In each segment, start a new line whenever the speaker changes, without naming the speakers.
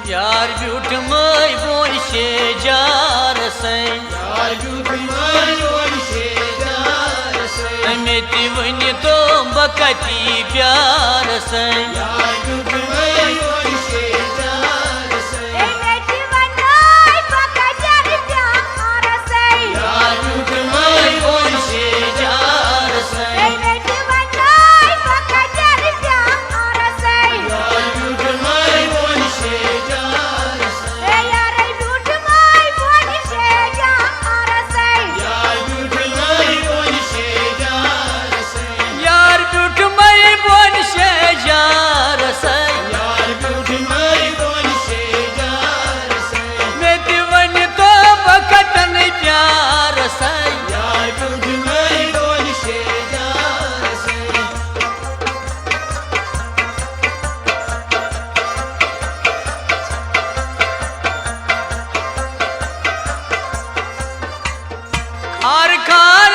यार ब्यूट मई बोन शे जार से
यार ब्यूट मई बोन शे जार से
मेति वन तो बकती प्यार से
यार ब्यूट मई बोन शे जार से
मेति वन आई बकती प्यार से
यार ब्यूट मई बोन शे जार से
मेति वन आई बकती प्यार से
यार ब्यूट मई बोन शे जार से
यार ब्यूट मई बोन शे जार से
यार ब्यूट मई बोन शे जार से
यार ब्यूट मई बोन शे जार से
यार ब्यूट मई बोन शे जार से
मेति वन तो बकतन प्यार से
यार ब्यूट मई बोन शे जार से
खार खार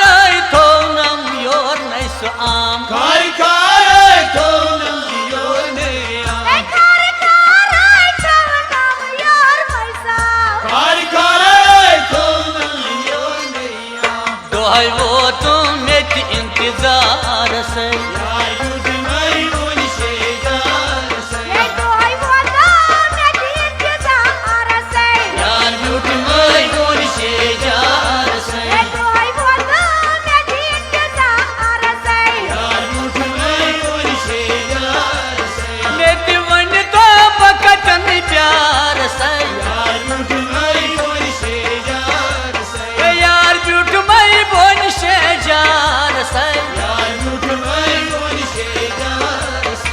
थो नम योर नैस आम
खाई खाई तो नंदियो ने
खार खार नाम यार पैसा
खाई खाई तो नंदियो ने
दोहै वो तुम मेति इंतजार से
यार ब्यूट मई बोन शे जार से
तो है वो मेति इंतजार से
यार ब्यूट मई बोन शे जार से
तो है वो मेति इंतजार से
यार ब्यूट मई बोन शे जार से
मेति वन तो बकतन प्यार से
यार ब्यूट मई बोन शे जार से
यार ब्यूट मई बोन शे जार से
यार ब्यूट मई बोन शे जार से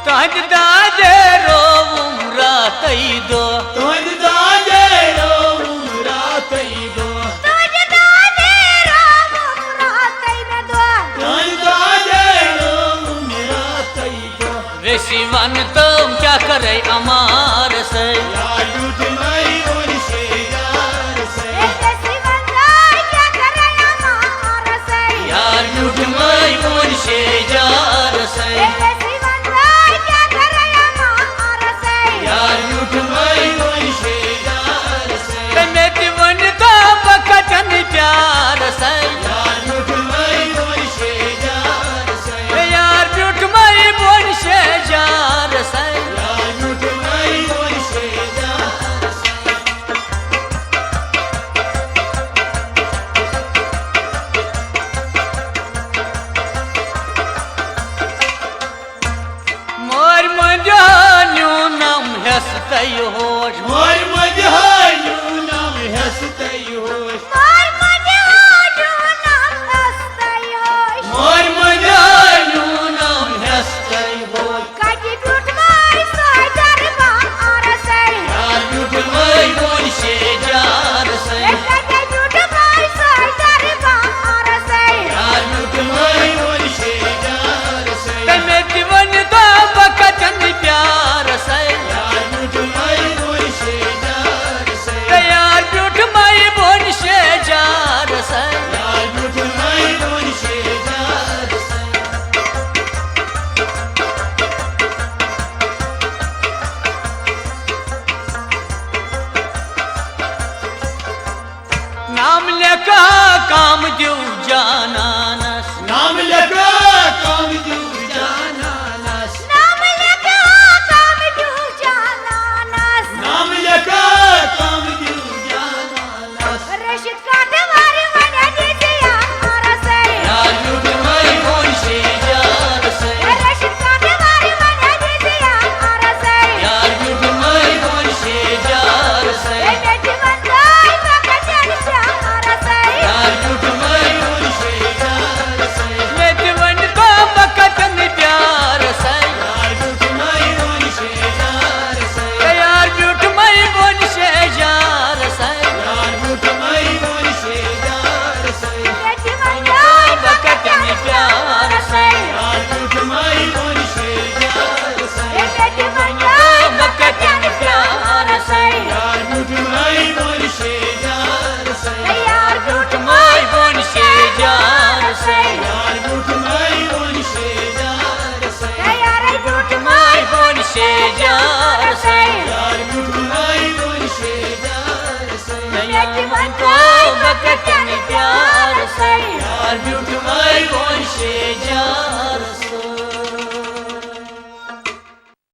तज दाजे रो उमरा तई दो
तोद दाजे रो रातई दो
तुझ दादे राम रातै में दो
तोद दाजे रो रातई दो
ऋषि वन तुम क्या करे अमार से
यार ब्यूट मई बोन शे जार से
ऐसे बंदाई क्या करे हमारा से
यार ब्यूट मई बोन शे जार से
ऐसे बंदाई क्या करे हमारा से
यार ब्यूट
मई बोन शे जार से
मेति वन तो बकतन प्यार से
यार ब्यूट मई बोन शे जार से
यार ब्यूट मई बोन शे जार से
यार ब्यूट मई बोन शे जार से
मोर मजान्यू नम हंसतई होश
मोर मजहायू नाम हंसतई होश
मोर मजा जो नाम हंसतै होश
मोर मजहायू नाम हंसतई होश
काजी टूट मार सोय दरबार से
यार ब्यूट मई बोन शे जार से
काजी टूट मार सोय दरबार से
यार ब्यूट
मई बोन शे जार से
मेति वन तो बकतन प्यार से
यार ब्यूट मई बोन शे जार से
यार ब्यूट मई बोन शे जार से
यार ब्यूट मई बोन शे जार से
नाम लेका काम दू जानानस
नाम लगा काम दू जाना नस
नाम लगा काम जो जाना नस
नाम लगा काम दू जाना नस
रशिद काटवार वने दिया से
यार ब्यूट मई बोन शे जार से
रशिद काटवार वने दिया से
यार ब्यूट मई बोन शे जार से
मेति बंदाई बकचन प्यार से
यार ब्यूट मई
बोन शे जार
शेजार सै
यार मिठुनाई दोन शेजार सै
त्याची
म्हणतो बघ किती प्यार सै
यार